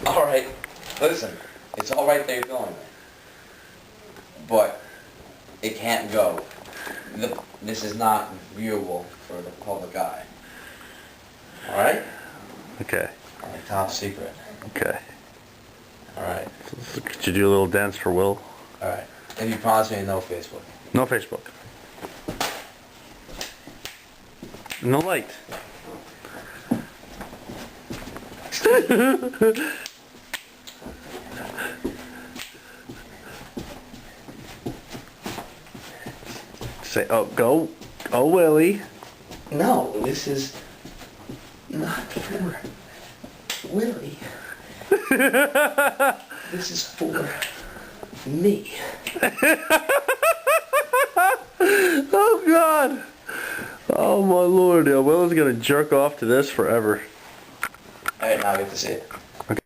Alright, listen. It's alright that you're filming me. But it can't go. This is not viewable for the public eye. Alright? Okay. Alright, top secret. Okay. Alright. Could you do a little dance for Will? Alright. And you promise me no Facebook. No Facebook. No light. Say, oh, go. Oh, Willie. No, this is not for Willie. This is for me. Oh, God. Oh, my Lord. Yeah, Will's gonna jerk off to this forever. Alright, now I get to see it.